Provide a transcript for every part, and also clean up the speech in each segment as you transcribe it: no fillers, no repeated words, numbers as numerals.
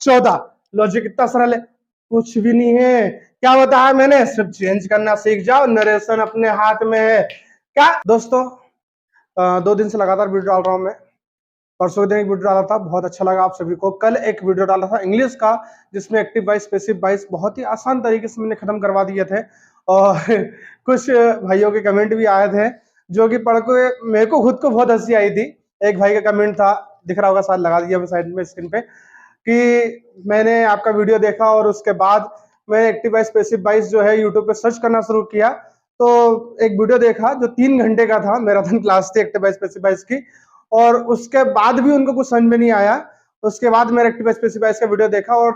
14। Logic कितना सरल है, कुछ भी नहीं है। क्या बताया मैंने, सिर्फ चेंज करना सीख जाओ, नरेशन अपने हाथ में है। क्या दोस्तों, 2 दिन से लगातार वीडियो डाल रहा हूं मैं। परसों दिन एक वीडियो डाला था, बहुत अच्छा लगा आप सभी को। कल एक वीडियो डाला था इंग्लिश का, जिसमें एक्टिव वाइस पैसिव वाइस बहुत ही आसान तरीके से मैंने खत्म करवा दिए थे। और कुछ भाइयों के कमेंट भी आए थे, जो कि पढ़ के मेरे को खुद को बहुत हंसी आई थी। एक भाई का कमेंट था, दिख रहा होगा, साथ लगा दिया मैं साइड में स्क्रीन पे, कि मैंने आपका वीडियो देखा और उसके बाद मैंने एक्टिव वाइस पैसिव वाइस जो है यूट्यूब पे सर्च करना शुरू किया। तो एक वीडियो देखा जो 3 घंटे का था, मैराथन क्लास थी एक्टिव वाइस पैसिव वाइस की, और उसके बाद भी उनको कुछ समझ में नहीं आया। उसके बाद मैंने एक्टिव वाइस पैसिव वाइस का वीडियो देखा और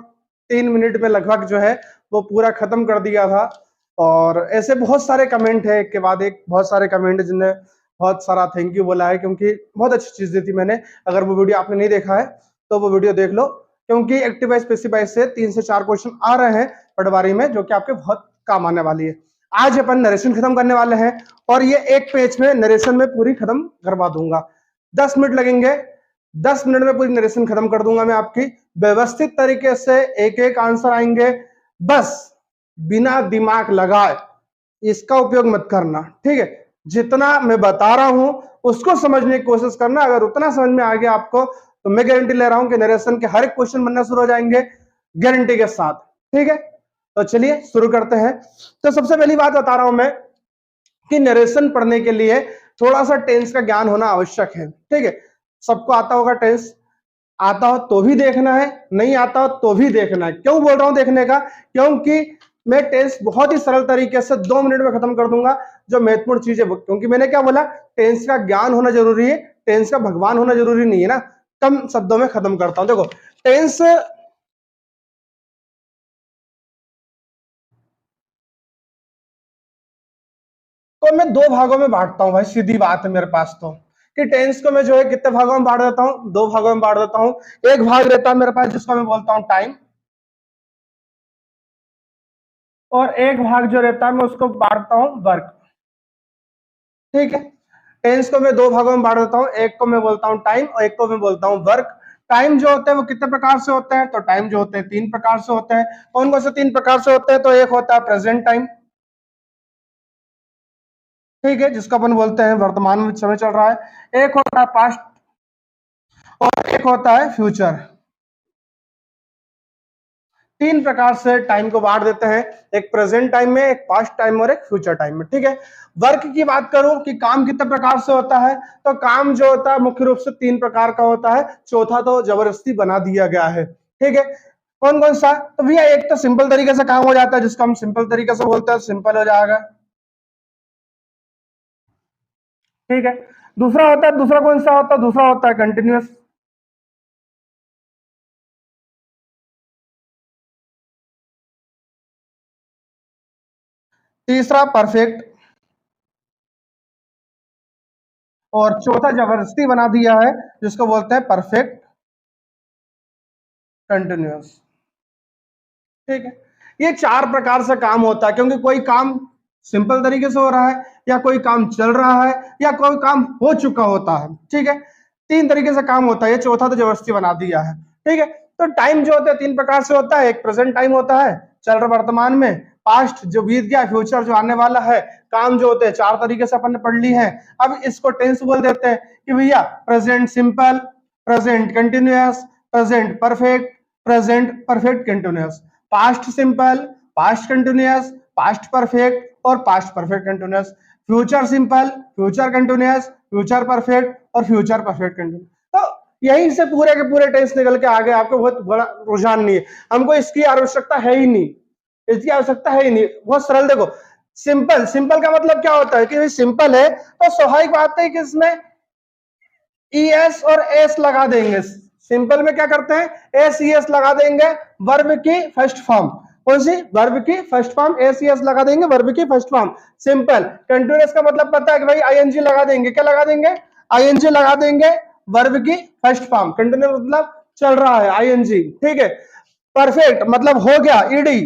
3 मिनट में लगभग जो है वो पूरा खत्म कर दिया था। और ऐसे बहुत सारे कमेंट है, एक के बाद एक बहुत सारे कमेंट, जिनने बहुत सारा थैंक यू बोला है, क्योंकि बहुत अच्छी चीज दी थी मैंने। अगर वो वीडियो आपने नहीं देखा है तो वो वीडियो देख लो, क्योंकि एक्टिव वाइस पैसिव वाइस से 3 से 4 क्वेश्चन आ रहे हैं पटवारी में, जो कि आपके बहुत काम आने वाली है। आज अपन नरेशन खत्म करने वाले हैं, और ये एक पेज में नरेशन में पूरी खत्म करवा दूंगा। 10 मिनट लगेंगे, 10 मिनट में पूरी नरेशन खत्म कर दूंगा मैं आपकी। व्यवस्थित तरीके से एक एक आंसर आएंगे, बस बिना दिमाग लगाए इसका उपयोग मत करना, ठीक है। जितना मैं बता रहा हूं उसको समझने की कोशिश करना। अगर उतना समझ में आ गया आपको, तो मैं गारंटी ले रहा हूं कि नरेशन के हर एक क्वेश्चन बनना शुरू हो जाएंगे, गारंटी के साथ, ठीक है। तो चलिए शुरू करते हैं। तो सबसे पहली बात बता रहा हूं मैं कि नरेशन पढ़ने के लिए थोड़ा सा टेंस का ज्ञान होना आवश्यक है, ठीक है। सबको आता होगा टेंस, आता हो तो भी देखना है, नहीं आता हो तो भी देखना है। क्यों बोल रहा हूं देखने का, क्योंकि मैं टेंस बहुत ही सरल तरीके से 2 मिनट में खत्म कर दूंगा। जो महत्वपूर्ण चीज है, क्योंकि मैंने क्या बोला, टेंस का ज्ञान होना जरूरी है, टेंस का भगवान होना जरूरी नहीं है ना। कम शब्दों में खत्म करता हूं। देखो टेंस को मैं 2 भागों में बांटता हूं भाई, सीधी बात है मेरे पास तो, कि टेंस को मैं जो है कितने भागों में बांट देता हूं, 2 भागों में बांट देता हूं। एक भाग रहता है मेरे पास जिसको मैं बोलता हूं टाइम, और एक भाग जो रहता है मैं उसको बांटता हूं वर्क, ठीक है। टेंस को मैं 2 भागों में बांट देता हूं, एक को मैं बोलता हूं टाइम और एक को मैं बोलता हूं वर्क। टाइम जो होते हैं वो कितने प्रकार से होते हैं, तो टाइम जो होते हैं 3 प्रकार से होते हैं। कौन कौन से 3 प्रकार से होते हैं, तो एक होता है प्रेजेंट टाइम, ठीक है, जिसको अपन बोलते हैं वर्तमान में समय चल रहा है। एक होता है पास्ट, और एक होता है फ्यूचर। 3 प्रकार से टाइम को बांट देते हैं, एक प्रेजेंट टाइम में, एक पास्ट टाइम और एक फ्यूचर टाइम में, ठीक है। वर्क की बात करूं कि काम कितने प्रकार से होता है, तो काम जो होता है मुख्य रूप से 3 प्रकार का होता है, चौथा तो जबरदस्ती बना दिया गया है, ठीक है। कौन कौन सा, तो भैया एक तो सिंपल तरीके से काम हो जाता है, जिसको हम सिंपल तरीके से बोलते हैं, सिंपल हो जाएगा, ठीक है। दूसरा होता है, दूसरा कौन सा होता है, दूसरा होता है कंटिन्यूअस, तीसरा परफेक्ट, और चौथा जबरदस्ती बना दिया है, जिसको बोलते हैं परफेक्ट कंटिन्यूअस, ठीक है। ये 4 प्रकार से काम होता है, क्योंकि कोई काम सिंपल तरीके से हो रहा है, या कोई काम चल रहा है, या कोई काम हो चुका होता है, ठीक है। 3 तरीके से काम होता है, ये चौथा तो जबरदस्ती बना दिया है, ठीक है। तो टाइम जो होता है 3 प्रकार से होता है, एक प्रेजेंट टाइम होता है, चल रहा वर्तमान में, पास्ट जो बीत गया, फ्यूचर जो आने वाला है। काम जो होते हैं 4 तरीके से अपन ने पढ़ ली है। अब इसको टेंस बोल देते हैं कि भैया present simple, present continuous, present perfect, present perfect continuous, past simple, past continuous, past perfect और past perfect continuous, future simple, future continuous, future perfect और फ्यूचर परफेक्ट कंटिन्यूअस। तो यहीं से पूरे के पूरे टेंस निकल के आगे, आपको बहुत बड़ा रुझान नहीं है, हमको इसकी आवश्यकता है ही नहीं, इसकी आवश्यकता है ही नहीं। बहुत सरल, देखो सिंपल, सिंपल का मतलब क्या होता है कि सिंपल है तो स्वाभाविक बात है कि इसमें ES और S लगा देंगे। सिंपल में क्या करते हैं, SES लगा देंगे, वर्ब की फर्स्ट फॉर्म, कौन सी, वर्ब की फर्स्ट फॉर्म, SES लगा देंगे, वर्ब की फर्स्ट फॉर्म। सिंपल कंटिन्यूअस का मतलब पता है कि भाई ING लगा देंगे, क्या लगा देंगे, ING लगा देंगे, वर्ब की फर्स्ट फॉर्म। कंटिन्यूअस मतलब चल रहा है, ING, ठीक है। परफेक्ट मतलब हो गया, ED,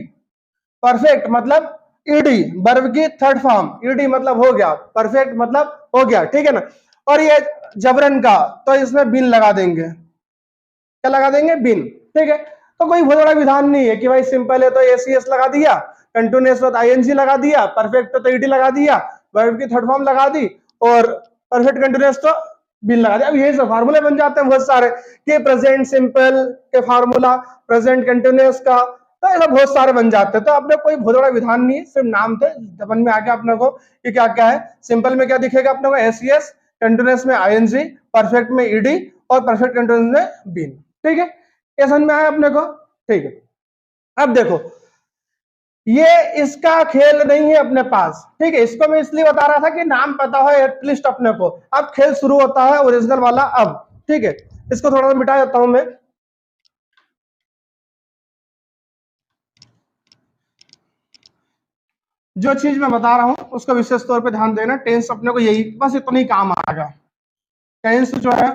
परफेक्ट मतलब ED, वर्ब की थर्ड फॉर्म, ED मतलब हो गया, परफेक्ट मतलब हो गया, ठीक है ना। और ये जबरन का, तो इसमें बिन लगा देंगे, क्या लगा देंगे, बिन, ठीक है। तो कोई बहुत बड़ा विधान नहीं है कि भाई सिंपल है तो एसीएस लगा दिया, कंटिन्यूअस तो आईएनजी लगा दिया, परफेक्ट तो ईडी लगा दिया, वर्ब की थर्ड फॉर्म लगा दी, और परफेक्ट कंटिन्यूअस तो बिन लगा दिया। अब यही सब फार्मूले बन जाते हैं बहुत सारे कि प्रेजेंट सिंपल के फार्मूला, प्रेजेंट कंटिन्यूअस का, तो ऐसा बहुत सारे बन जाते हैं। तो अपने कोई बहुत बड़ा विधान नहीं है, सिर्फ नाम थे, समझ में आ गया अपने को कि क्या क्या है। सिंपल में क्या दिखेगा अपने को, एसीएस, कंटिन्यूअस में आईएनजी, परफेक्ट में ईडी और परफेक्ट कंटिन्यूअस में बीन। ठीक है, ये समझ में आया अपने को। ठीक है, अब देखो ये इसका खेल नहीं है अपने पास। ठीक है, इसको मैं इसलिए बता रहा था कि नाम पता हो एटलीस्ट अपने को। अब खेल शुरू होता है ओरिजिनल वाला अब। ठीक है, इसको थोड़ा सा मिटा देता हूं मैं। जो चीज मैं बता रहा हूं उसको विशेष तौर पे ध्यान देना। टेंस अपने को यही बस इतना ही काम आएगा। टेंस जो है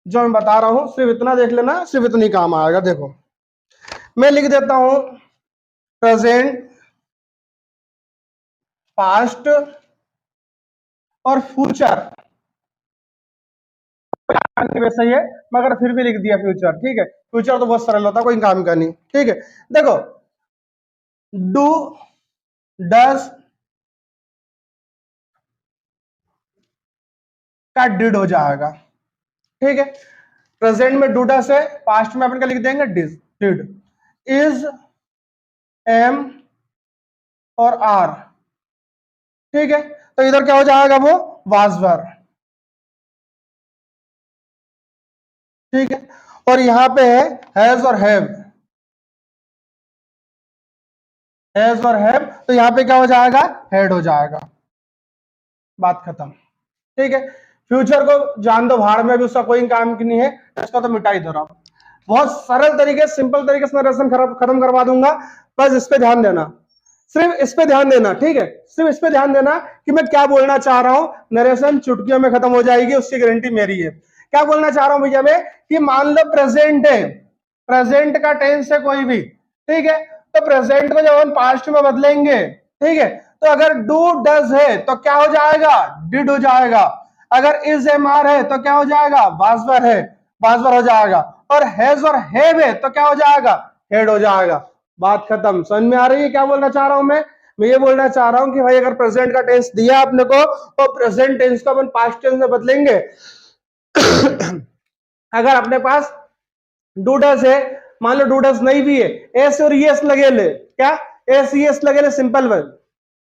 जो मैं बता रहा हूं सिर्फ इतना देख लेना, सिर्फ इतनी काम आएगा। देखो मैं लिख देता हूं प्रेजेंट, पास्ट और फ्यूचर, वैसा ही है मगर फिर भी लिख दिया फ्यूचर। ठीक है, फ्यूचर तो बहुत सरल होता है, कोई काम का नहीं। ठीक है, देखो डू, डस का डिड हो जाएगा। ठीक है, प्रेजेंट में डू डस है, पास्ट में अपन का लिख देंगे डिड। डिड, इज, एम और आर। ठीक है, तो इधर क्या हो जाएगा वो वाज वर। ठीक है, और यहां पे है हैज और हैव, हैज और हैव, तो यहां पे क्या हो जाएगा हैड हो जाएगा। बात खत्म। ठीक है, फ्यूचर को जान दो भाड़ में, भी उसका कोई काम की नहीं है, इसका तो मिटा ही दो रहा। बहुत सरल तरीके, सिंपल तरीके से नरेशन खत्म करवा दूंगा। बस इस पे ध्यान देना, सिर्फ इस पे ध्यान देना। ठीक है, सिर्फ इस पे ध्यान देना कि मैं क्या बोलना चाह रहा हूं। नरेशन चुटकियों में खत्म हो जाएगी, उसकी गारंटी मेरी है। क्या बोलना चाह रहा हूं भैया मैं कि मान लो प्रेजेंट है, प्रेजेंट का टेंस है कोई भी। ठीक है, तो प्रेजेंट को जब हम पास्ट में बदलेंगे, ठीक है, तो अगर डू डज है तो क्या हो जाएगा डिड हो जाएगा। अगर इज एम आर है तो क्या हो जाएगा वाज है, वाज हो जाएगा। और हैज और हैव है तो क्या हो जाएगा हेड हो जाएगा। बात खत्म। समझ में आ रही है क्या बोलना चाह रहा हूं मैं ये बोलना चाह रहा हूं कि भाई अगर प्रेजेंट का टेंस दिया आपने को तो प्रेजेंट टेंस को अपन पास्ट टेंस में बदलेंगे। अगर अपने पास डू डज है, मान लो डू डज नहीं भी है, एस और ईएस लगे ले, क्या एस ईएस लगे ले, सिंपल वर्ड।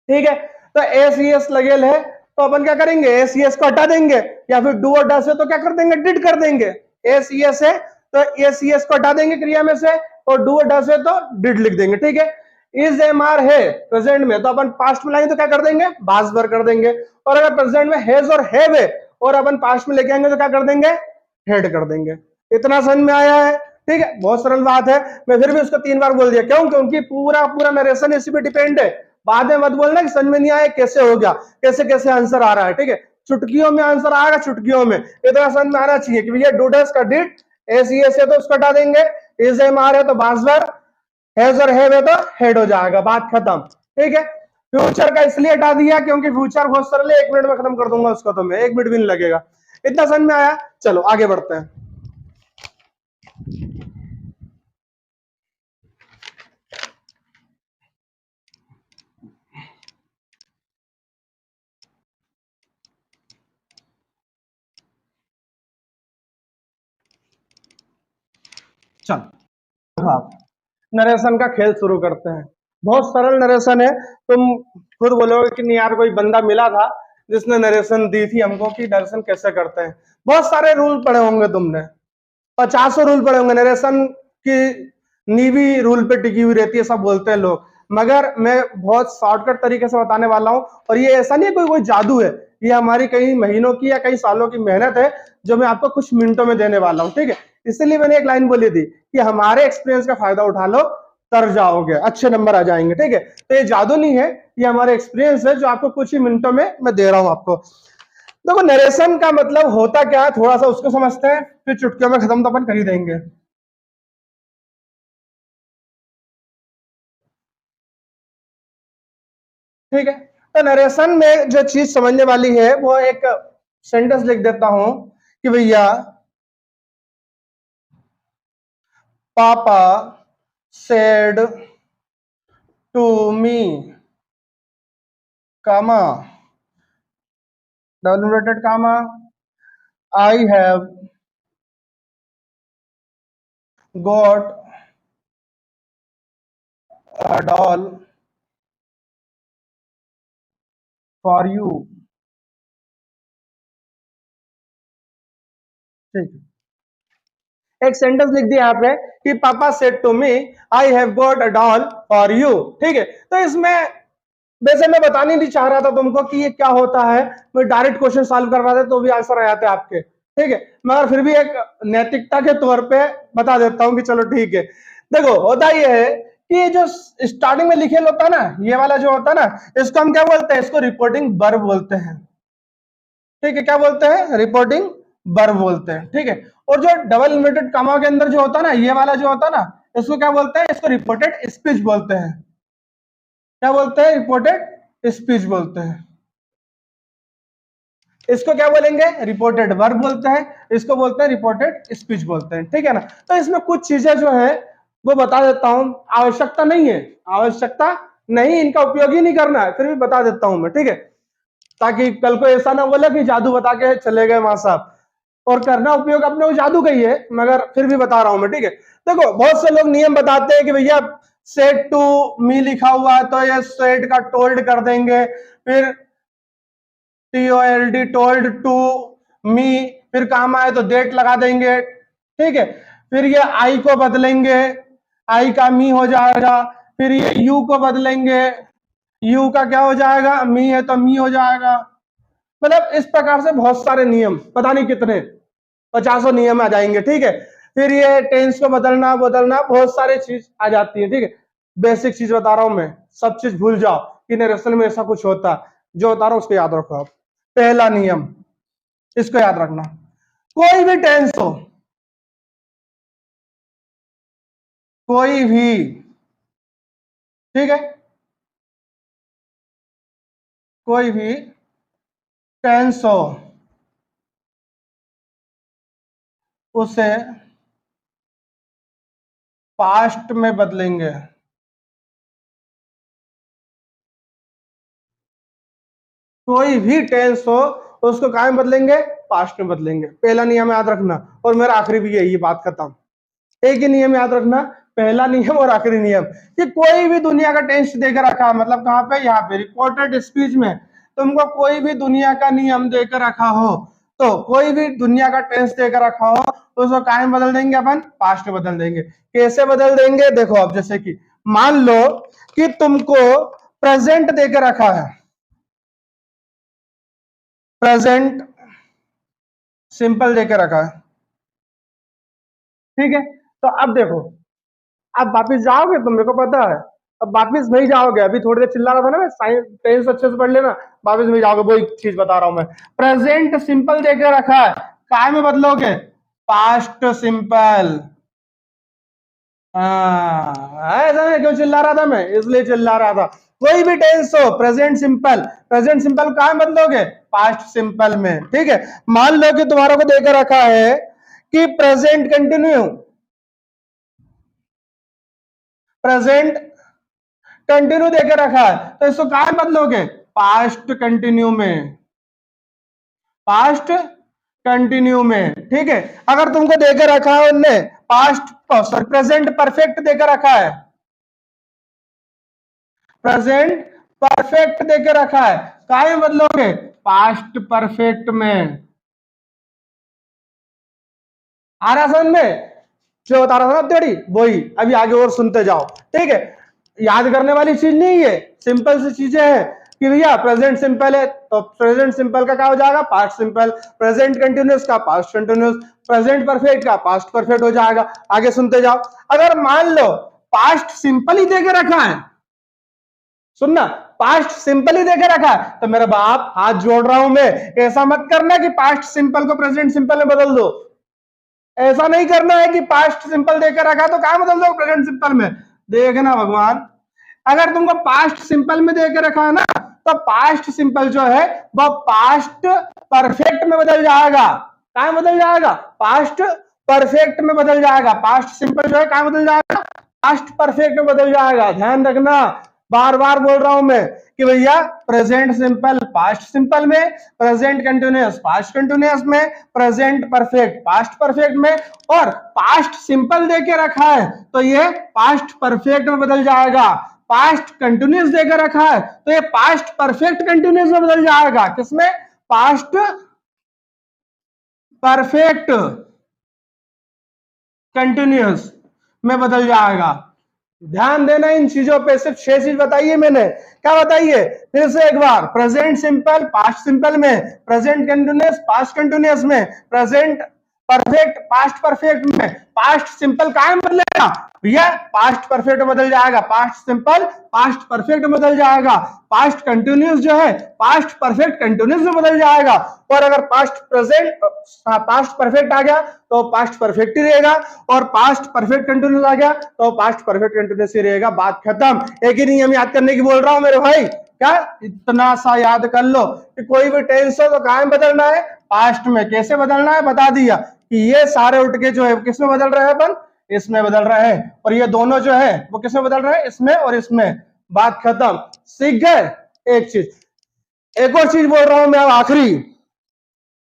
ठीक है, तो एस ईएस लगे ले तो अपन क्या करेंगे एस ईएस को हटा देंगे, या फिर डू और डज है तो क्या कर देंगे डिड कर देंगे। एस ईएस है तो एस ईएस को हटा देंगे क्रिया में से, और डू और डज है तो डिड लिख देंगे। ठीक है, इज एम आर है प्रेजेंट में तो अपन पास्ट में लाएंगे तो क्या कर देंगे बास भर कर देंगे। और अगर प्रेजेंट में हैज और हैव है और अपन पास्ट में लेके आएंगे तो क्या कर देंगे हेड कर देंगे। इतना समझ में आया है। ठीक है, बहुत सरल बात है। मैं फिर भी उसको 3 बार बोल दिया, क्यों? क्योंकि पूरा पूरा नरेशन इसी पे डिपेंड है। बाद में मत बोलना कि समझ में नहीं आया कैसे हो गया, कैसे कैसे आंसर आ रहा है। ठीक है, चुटकियों में आंसर आएगा, चुटकियों में। इतना समझ में आना चाहिए कि भैया डू डज का डिड, एस ई एस है तो उसको हटा देंगे, इज एम आर है तो बासवर, हैज और हैव है तो हेड हो जाएगा। बात खत्म। ठीक है, फ्यूचर का इसलिए हटा दिया क्योंकि फ्यूचर बहुत सरल है, 1 मिनट में खत्म कर दूंगा उसको, तो मैं 1 मिनट भी नहीं लगेगा। इतना समझ में आया? चलो आगे बढ़ते हैं। चलो आप नरेशन का खेल शुरू करते हैं। बहुत सरल नरेशन है। तुम खुद बोलोगे कि नहीं यार कोई बंदा मिला था जिसने नरेशन दी थी हमको कि नरेशन कैसे करते हैं। बहुत सारे रूल पढ़े होंगे तुमने, 50 रूल पढ़े होंगे। नरेशन की नीवी रूल पे टिकी हुई रहती है सब बोलते हैं लोग, मगर मैं बहुत शॉर्टकट तरीके से बताने वाला हूं। और ये ऐसा नहीं है कोई जादू है, ये हमारी कई महीनों की या कई सालों की मेहनत है जो मैं आपको कुछ मिनटों में देने वाला हूं। ठीक है, इसलिए मैंने एक लाइन बोली थी कि हमारे एक्सपीरियंस का फायदा उठा लो, तर जाओगे, अच्छे नंबर आ जाएंगे। ठीक है, तो ये जादू नहीं है, ये हमारे एक्सपीरियंस है जो आपको कुछ ही मिनटों में मैं दे रहा हूं आपको। देखो नरेशन का मतलब होता क्या है, थोड़ा सा उसको समझते हैं, फिर चुटकियों में खत्म तो अपन कर ही देंगे। ठीक है, तो नरेशन में जो चीज समझने वाली है वो एक सेंटेंस लिख देता हूं कि भैया पापा said to me, comma, double inverted comma, I have got a doll for you. ठीक है, एक सेंटेंस लिख दिया यहाँ पे कि पापा said to me I have got a doll for you. ठीक है, तो इसमें वैसे मैं बताने नहीं चाह रहा था तुमको कि ये क्या होता है, मैं डायरेक्ट क्वेश्चन सॉल्व करवा दे तो भी आंसर आ जाते आपके। ठीक है, मगर फिर भी एक नैतिकता के तौर पे बता देता हूं कि चलो ठीक है। देखो होता ये है कि जो स्टार्टिंग में लिखे होता है ना, ये वाला जो होता है ना, इसको हम क्या बोलते हैं, इसको रिपोर्टिंग वर्ब बोलते हैं। ठीक है, क्या बोलते हैं, रिपोर्टिंग वर्ब बोलते हैं। ठीक है, और जो डबल इन्वर्टेड कॉमा के अंदर जो होता है ना, ये वाला जो होता है ना, इसको क्या बोलते हैं, इसको रिपोर्टेड स्पीच बोलते हैं। क्या बोलते हैं, रिपोर्टेड स्पीच बोलते हैं। इसको क्या बोलेंगे, रिपोर्टेड वर्ब बोलते हैं, इसको बोलते हैं रिपोर्टेड स्पीच बोलते हैं। ठीक है ना, तो इसमें कुछ चीजें जो है वो बता देता हूं, आवश्यकता नहीं है, आवश्यकता नहीं, इनका उपयोग ही नहीं करना है, फिर भी बता देता हूं मैं। ठीक है, ताकि कल को ऐसा ना बोले कि जादू बता के चले गए वहां साहब, और करना उपयोग अपने को जादू का ही है, मगर फिर भी बता रहा हूं मैं। ठीक है, देखो बहुत से लोग नियम बताते हैं कि भैया सेड टू मी लिखा हुआ है तो ये सेड का टोल्ड कर देंगे, फिर TOLD टोल्ड टू मी, फिर काम आए तो डेट लगा देंगे। ठीक है, फिर ये आई को बदलेंगे, आई का मी हो जाएगा, फिर ये यू को बदलेंगे, यू का क्या हो जाएगा, मी है तो मी हो जाएगा। मतलब इस प्रकार से बहुत सारे नियम, पता नहीं कितने 50 नियम आ जाएंगे। ठीक है, फिर ये टेंस को बदलना बदलना बहुत सारे चीज आ जाती है। ठीक है, बेसिक चीज बता रहा हूं मैं, सब चीज भूल जाओ कि नरेशन में ऐसा कुछ होता, जो बता रहा हूं उसको याद रखो आप। पहला नियम इसको याद रखना, कोई भी टेंस हो, कोई भी, ठीक है, कोई भी टेंस हो उसे पास्ट में बदलेंगे। कोई भी टेंस हो उसको क्या में बदलेंगे, पास्ट में बदलेंगे। पहला नियम याद रखना, और मेरा आखिरी भी यही, बात खत्म। एक ही नियम याद रखना, पहला नियम और आखिरी नियम, कि कोई भी दुनिया का टेंस देकर रखा, मतलब कहां पे, यहाँ पे रिपोर्टेड स्पीच में तुमको कोई भी दुनिया का नियम देकर रखा हो, तो कोई भी दुनिया का टेंस देकर रखा हो तो उसको क्या में बदल देंगे, अपन पास्ट में बदल देंगे। कैसे बदल देंगे, देखो अब जैसे कि मान लो कि तुमको प्रेजेंट देकर रखा है, प्रेजेंट सिंपल देकर रखा है। ठीक है, तो अब देखो, अब वापिस जाओगे तुम, मेरे को पता है, अब वापिस नहीं जाओगे, अभी थोड़ी देर चिल्ला रहा था ना मैं, टेंस अच्छे से पढ़ लेना, वापिस नहीं जाओगे, वही चीज बता रहा हूं मैं। प्रेजेंट सिंपल देकर रखा है, काय में बदलोगे, पास्ट सिंपल। ऐसा नहीं, क्यों चिल्ला रहा था मैं, इसलिए चिल्ला रहा था। कोई भी टेंस हो, प्रेजेंट सिंपल, प्रेजेंट सिंपल कहां बदलोगे, पास्ट सिंपल में। ठीक है, मान लो कि तुम्हारा को देकर रखा है कि प्रेजेंट कंटिन्यू, प्रेजेंट कंटिन्यू देकर रखा है, तो इसको कहां बदलोगे, पास्ट कंटिन्यू में, पास्ट कंटिन्यू में। ठीक है, अगर तुमको देकर रखा है उनने पास्ट, सॉरी प्रेजेंट परफेक्ट देकर रखा है, प्रेजेंट परफेक्ट देकर रखा है, काहे में बदलोगे, पास्ट परफेक्ट में। आ रहा समझ में, जो बता रहा था ना तेरी, वही अभी आगे और सुनते जाओ। ठीक है, याद करने वाली चीज नहीं है, सिंपल सी चीजें हैं कि भैया प्रेजेंट सिंपल है तो प्रेजेंट सिंपल का क्या हो जाएगा, पास्ट सिंपल, प्रेजेंट कंटिन्यूअस का पास्ट कंटिन्यूअस, प्रेजेंट परफेक्ट का पास्ट परफेक्ट हो जाएगा। आगे सुनते जाओ, अगर मान लो पास्ट सिंपल ही देके रखा है, सुनना, पास्ट सिंपल ही देके रखा है, तो मेरे बाप हाथ जोड़ रहा हूं मैं, ऐसा मत करना कि पास्ट सिंपल को प्रेजेंट सिंपल में बदल दो। ऐसा नहीं करना है कि पास्ट सिंपल देकर रखा तो क्या बदल दो प्रेजेंट सिंपल में। देखना भगवान, अगर तुमको पास्ट सिंपल में देकर रखा है ना, तो पास्ट सिंपल जो है वह पास्ट परफेक्ट में बदल जाएगा। क्या बदल जाएगा, पास्ट परफेक्ट में बदल जाएगा। पास्ट सिंपल जो है क्या बदल जाएगा, पास्ट परफेक्ट में बदल जाएगा। ध्यान रखना, बार बार बोल रहा हूं मैं कि भैया प्रेजेंट सिंपल पास्ट सिंपल में, प्रेजेंट कंटिन्यूअस पास्ट कंटिन्यूअस में, प्रेजेंट परफेक्ट पास्ट परफेक्ट में, और पास्ट सिंपल देके रखा है तो ये पास्ट परफेक्ट में बदल जाएगा। पास्ट कंटिन्यूअस देकर रखा है तो ये पास्ट परफेक्ट कंटिन्यूअस में बदल जाएगा। किसमें? पास्ट परफेक्ट कंटिन्यूअस में बदल जाएगा। ध्यान देना इन चीजों पे, सिर्फ 6 चीज बताइए मैंने। क्या बताइए फिर से एक बार? प्रेजेंट सिंपल पास्ट सिंपल में, प्रेजेंट कंटिन्यूअस पास्ट कंटिन्यूअस में, प्रेजेंट परफेक्ट पास्ट परफेक्ट में, पास्ट सिंपल कायम बदलेगा भैया, पास्ट परफेक्ट बदल जाएगा, पास्ट सिंपल पास्ट परफेक्ट बदल जाएगा, पास्ट कंटिन्यूअस जो है पास्ट परफेक्ट कंटिन्यूअस में बदल जाएगा, और अगर पास्ट परफेक्ट आ गया तो पास्ट परफेक्ट ही रहेगा, और पास्ट परफेक्ट कंटिन्यूअस आ गया तो पास्ट परफेक्ट कंटिन्यूअस ही रहेगा। बात खत्म। एक ही नियम याद करने की बोल रहा हूं मेरे भाई, क्या इतना सा याद कर लो कि कोई भी टेंस हो तो कहां बदलना है? पास्ट में। कैसे बदलना है बता दिया कि ये सारे उठ के जो है किसमें बदल रहे हैं अपन? इसमें बदल रहे हैं, और ये दोनों जो है वो किसमें बदल रहे हैं? इसमें और इसमें। बात खत्म। सीख गए? एक चीज, एक और चीज बोल रहा हूं मैं अब,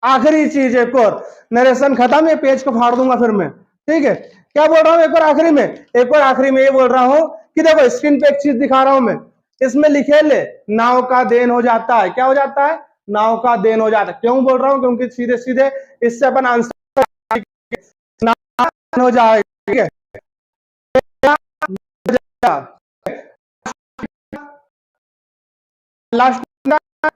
आखिरी चीज, एक और। नरेशन खत्म, ये पेज को फाड़ दूंगा फिर मैं, ठीक है? क्या बोल रहा हूं एक और आखिरी में? एक और आखिरी में ये बोल रहा हूं कि देखो स्क्रीन पे एक चीज दिखा रहा हूं मैं, इसमें लिखे ले नाव का देन हो जाता है। क्या हो जाता है? नाव का देन हो जाता है। क्यों बोल रहा हूं? क्योंकि सीधे सीधे इससे अपन आंसर हो जाएगा, ठीक है? लास्ट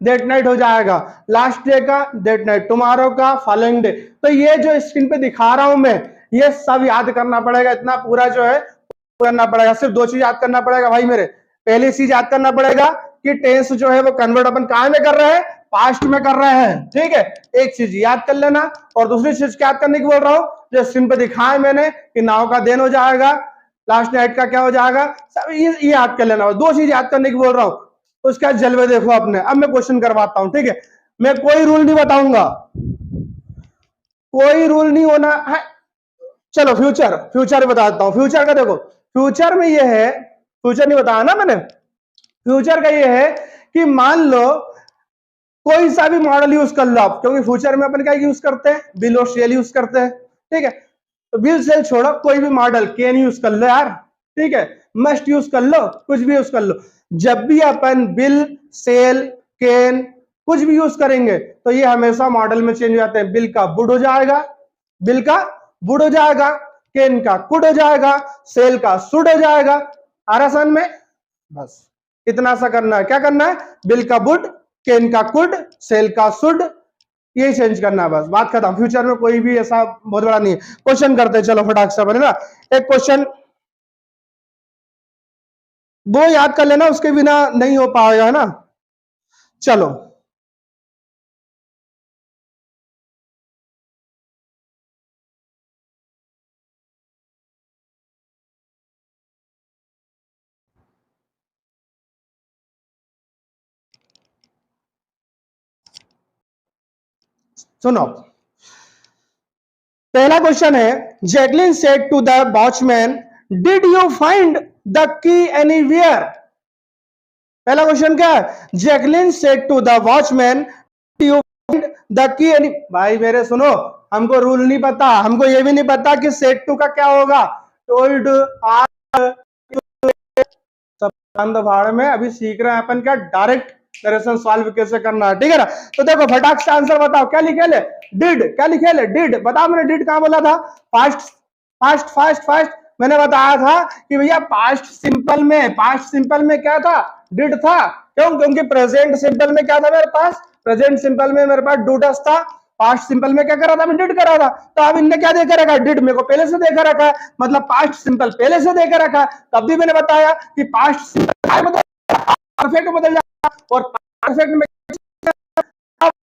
डेट नाइट हो जाएगा, लास्ट डे का डेट नाइट, टुमारो का फॉलोइंग डे। तो ये जो स्क्रीन पे दिखा रहा हूं मैं, ये सब याद करना पड़ेगा, इतना पूरा जो है करना पड़ेगा। सिर्फ 2 चीज याद करना पड़ेगा भाई मेरे। पहली चीज याद करना पड़ेगा कि टेंस जो है वो कन्वर्ट अपन कहां में कर रहे हैं? पास्ट में कर रहे हैं, ठीक है? एक चीज याद कर लेना, और दूसरी चीज क्या याद करने की बोल रहा हूं? जो स्क्रीन पे दिखाया मैंने कि नाव का देन हो जाएगा, लास्ट नाइट का क्या हो जाएगा, सब ये याद कर लेना। 2 चीज याद करने की बोल रहा हूं, उसका जलवे देखो अपने। अब मैं क्वेश्चन करवाता हूं, ठीक है? मैं कोई रूल नहीं बताऊंगा, कोई रूल नहीं होना है। चलो फ्यूचर बताता हूं। फ्यूचर का देखो, फ्यूचर में ये है, फ्यूचर नहीं बताया ना मैंने, फ्यूचर का ये है कि मान लो कोई सा भी मॉडल यूज कर लो आप, क्योंकि फ्यूचर में अपन क्या यूज करते हैं? बिल और सेल यूज करते हैं, ठीक है? तो बिल सेल छोड़ो, कोई भी मॉडल, कैन यूज कर लो यार, ठीक है? मस्ट यूज कर लो, कुछ भी यूज कर लो। जब भी अपन बिल सेल कैन कुछ भी यूज करेंगे तो ये हमेशा मॉडल में चेंज हो जाते हैं। बिल का वुड हो जाएगा, बिल का वुड हो जाएगा, कैन का कुड हो जाएगा, सेल का शुड हो जाएगा। आ रहा समझ में? बस इतना सा करना है। क्या करना है? बिल का वुड, कैन का कुड, सेल का शुड, ये चेंज करना है, बस बात खत्म। फ्यूचर में कोई भी ऐसा बहुत बड़ा नहीं है। क्वेश्चन करते हैं, चलो फटाक से बने ना। एक क्वेश्चन वो याद कर लेना, उसके बिना नहीं हो पाएगा, है ना? चलो सुनो, पहला क्वेश्चन है, Jacqueline said to the watchman, did you find the key anywhere? पहला क्वेश्चन क्या है? Jacqueline said to the watchman, did you find the key any. भाई मेरे सुनो, हमको रूल नहीं पता, हमको ये भी नहीं पता कि सेड टू का क्या होगा। टोल्ड, सब भाड़ में अभी सीख रहे हैं अपन क्या डायरेक्ट नरेशन सॉल्व कैसे करना है, ठीक है ना? तो देखो फटाक से आंसर बताओ, क्या लिखे ले? डिड। क्या लिखे ले? डिड। बताओ मैंने डिड कहां बोला था? फास्ट फास्ट फास्ट फास्ट मैंने बताया था कि भैया पास्ट सिंपल में क्या था? डिड था। क्यों? क्योंकि प्रेजेंट सिंपल में क्या था मेरे पास? प्रेजेंट सिंपल में मेरे पास डू डस था। पास्ट सिंपल में क्या करा था? मैं डिड करा था। तो अब इनने क्या देखा रखा? डिड मेरे को पहले से देखा रखा है, मतलब पास्ट सिंपल पहले से देखा रखा है। तब भी मैंने बताया कि पास्ट सिंपल परफेक्ट बदल जाता, और परफेक्ट में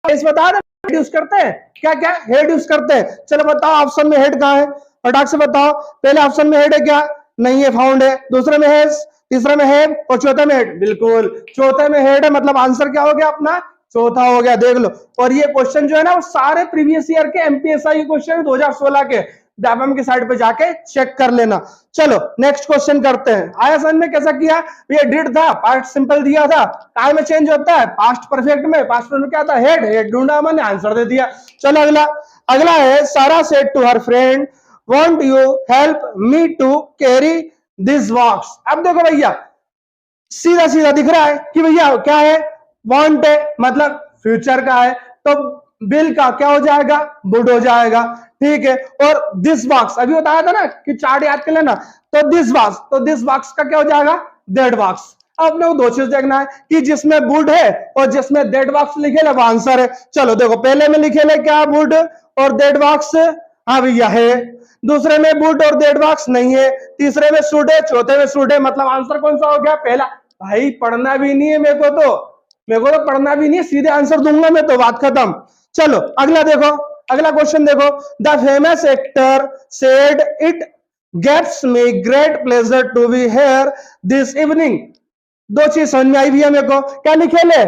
इस बता रहे यूज करते हैं क्या? क्या हेड यूज करते हैं? चलो बताओ ऑप्शन में हेड कहां है? फटाक से बताओ। पहले ऑप्शन में हेड है क्या? नहीं है, फाउंड है। दूसरे में है, तीसरे में है, और चौथे में हेड। बिल्कुल चौथे में हेड है, मतलब आंसर क्या हो गया अपना? चौथा हो गया। देख लो, और ये क्वेश्चन जो है ना वो सारे प्रीवियस ईयर के एमपीएसआई क्वेश्चन 2016 के, व्यापम की साइड पे जाके चेक कर लेना। चलो नेक्स्ट क्वेश्चन करते हैं। आया समझ में कैसा किया? ये डिड था, पास्ट सिंपल दिया था, काय में चेंज होता है, पास्ट परफेक्ट में, पास्ट परफेक्ट क्या था, हेड, हेड ढूंढा मैंने, आंसर दे दिया। चलो अगला, अगला है Sara said to her friend want you help me to carry this box. अब देखो भैया सीधा सीधा दिख रहा है कि भैया क्या है, वांट है मतलब फ्यूचर का है, तो बिल का क्या हो जाएगा, वुड हो जाएगा, ठीक है। और दिस बॉक्स अभी बताया था ना कि चार्ट याद कर लेना, तो दिस बॉक्स, तो दिस बॉक्स का क्या हो जाएगा, दैट बॉक्स। अब अपने को दो चीज देखना है कि जिसमें वुड है और जिसमें दैट बॉक्स लिखे ले वो आंसर है। चलो देखो पहले में लिखे ले क्या, वुड और दैट बॉक्स, हाँ भैया है। दूसरे में वुड और दैट बॉक्स नहीं है, तीसरे में शुड है, चौथे में शुड है, मतलब आंसर कौन सा हो गया, पहला। भाई पढ़ना भी नहीं है मेरे को तो पढ़ना भी नहीं है, सीधे आंसर दूंगा मैं तो, बात खत्म। चलो अगला देखो, अगला क्वेश्चन देखो। The famous actor said it gets me great pleasure to be here this evening. दो चीज समझ में आई भी है मेरे को, क्या लिखे ले,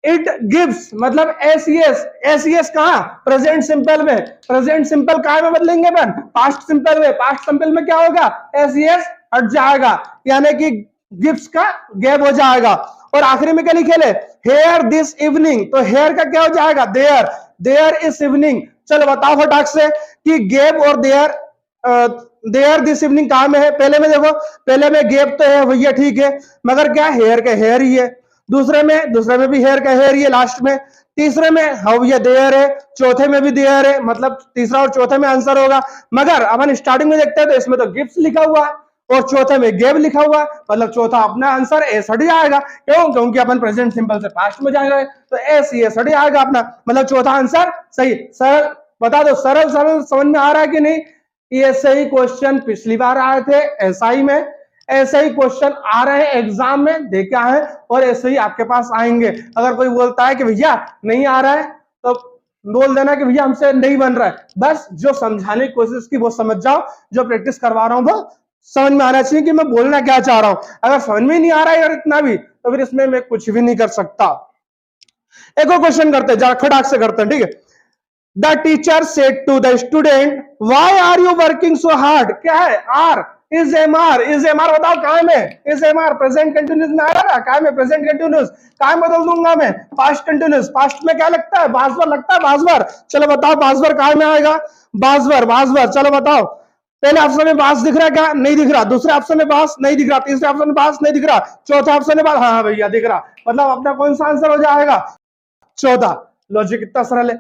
इट गिव्स मतलब एसीएस, एसीएस कहां, प्रेजेंट सिंपल में, प्रेजेंट सिंपल कहां में बदलेंगे अपन, पास्ट सिंपल में, पास्ट सिंपल में क्या होगा, एसीएस हट जाएगा, यानी कि गिव्स का गैप हो जाएगा। और आखिरी में क्या लिखे ले, हेयर दिस इवनिंग, तो हेयर का क्या हो जाएगा, देयर, देयर इस इवनिंग। चलो बताओ फटाक से कि गेप और देयर, देयर दिस इवनिंग कहां में है, पहले में देखो, पहले में गेप तो है भैया ठीक है, मगर क्या हेयर का हेयर ही है, दूसरे में भी हेयर का हेयर ही है लास्ट में, तीसरे में हाउ ये देयर है, चौथे में भी देयर है, मतलब तीसरा और चौथे में आंसर होगा। मगर अपन स्टार्टिंग में देखते हैं तो इसमें तो गिफ्ट लिखा हुआ है और चौथे में गेब लिखा हुआ, मतलब चौथा अपना आंसर ए सट जाएगा। क्यों? क्योंकि अपन प्रेजेंट सिंपल से पास्ट में जाएंगे तो एस ये सट जाएगा अपना, मतलब चौथा आंसर सही। सरल बता दो, सरल सरल समझ में आ रहा है कि नहीं? ये सही क्वेश्चन पिछली बार आए थे एसआई में, ऐसे ही क्वेश्चन आ रहे हैं एग्जाम में, देखे आए और ऐसे ही आपके पास आएंगे। अगर कोई बोलता है कि भैया नहीं आ रहा है तो बोल देना कि भैया हमसे नहीं बन रहा है, बस जो समझाने की कोशिश की वो समझ जाओ, जो प्रैक्टिस करवा रहा हूं वो समझ में आना चाहिए कि मैं बोलना क्या चाह रहा हूं। अगर समझ में नहीं आ रहा है यार इतना भी, तो फिर इसमें मैं कुछ भी नहीं कर सकता। एक और क्वेश्चन करते हैं, जरा खटाक से करते हैं, ठीक है। The teacher said to the student why are you working so hard. क्या है, are is am are, is am are बताओ कहां में, is am are present continuous में आ रहा है, कहां में प्रेजेंट कंटिन्यूअस, कहां बदल दूंगा मैं, पास्ट कंटिन्यूअस, पास्ट में क्या लगता है, बासवर लगता है, बासवर। चलो बताओ बासवर कहां में आएगा, बासवर, बासवर। चलो बताओ, पहले ऑप्शन में बास दिख रहा है क्या, नहीं दिख रहा, दूसरे ऑप्शन में बास नहीं दिख रहा, तीसरे ऑप्शन में बास नहीं दिख रहा, चौथे ऑप्शन में बास, हाँ भैया दिख रहा, मतलब अपना कौन सा आंसर हो जाएगा, 14। लॉजिक कितना सरल है,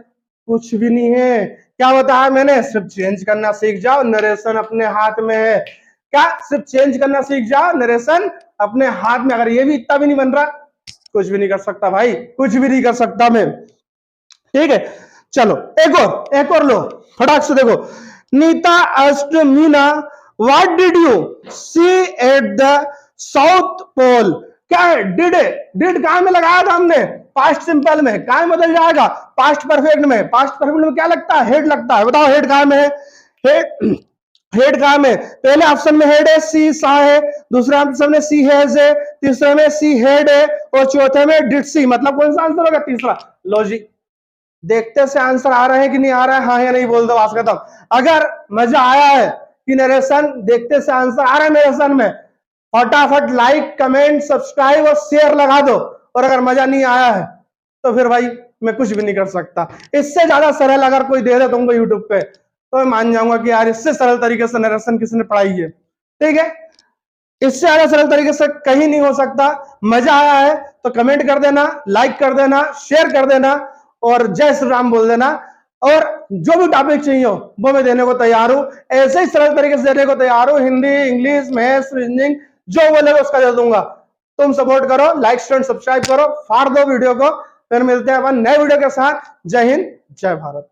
कुछ भी नहीं है। क्या बताया मैंने, सिर्फ चेंज करना सीख जाओ, नरेशन अपने हाथ में है। क्या, सिर्फ चेंज करना सीख जाओ, नरेशन अपने हाथ में। अगर ये भी इतना भी नहीं बन रहा, कुछ भी नहीं कर सकता भाई, कुछ भी नहीं कर सकता मैं, ठीक है। चलो एक और लो फटाक से देखो। Neeta asked Meena what did you see at the South Pole. क्या है, डिड है, डिड कहां में लगाया था हमने, पास्ट सिंपल में, कहां में बदल जाएगा, पास्ट परफेक्ट में, पास्ट परफेक्ट में क्या लगता है, हेड लगता है। बताओ हेड कहां में है, हेड, हेड कहां में, पहले ऑप्शन में हेड है, सी सा है, दूसरे ऑप्शन में सी हैज है, तीसरे में सी हेड है और चौथे में डिड सी, मतलब कौन सा आंसर होगा, तीसरा। लॉजिक देखते से आंसर आ रहा है कि नहीं आ रहा है, हाँ या नहीं बोल दो, बात खत्म। अगर मजा आया है कि नरेशन देखते से आंसर आ रहा है नरेशन में, फटाफट लाइक कमेंट सब्सक्राइब और शेयर लगा दो। और अगर मजा नहीं आया है तो फिर भाई मैं कुछ भी नहीं कर सकता। इससे ज्यादा सरल अगर कोई दे दे तुमको यूट्यूब पे तो मैं मान जाऊंगा कि यार इससे सरल तरीके से नरेशन किसने पढ़ाई है, ठीक है। इससे ज्यादा सरल तरीके से कहीं नहीं हो सकता। मजा आया है तो कमेंट कर देना, लाइक कर देना, शेयर कर देना और जय श्री राम बोल देना। और जो भी टॉपिक चाहिए हो वो मैं देने को तैयार हूं, ऐसे ही सरल तरीके से देने को तैयार हूं, हिंदी, इंग्लिश, मैथ्स, रीजनिंग, जो बोलेगा उसका दे दूंगा। तुम सपोर्ट करो, लाइक एंड सब्सक्राइब करो, फाड़ दो वीडियो को। फिर मिलते हैं अपन नए वीडियो के साथ। जय हिंद, जय भारत।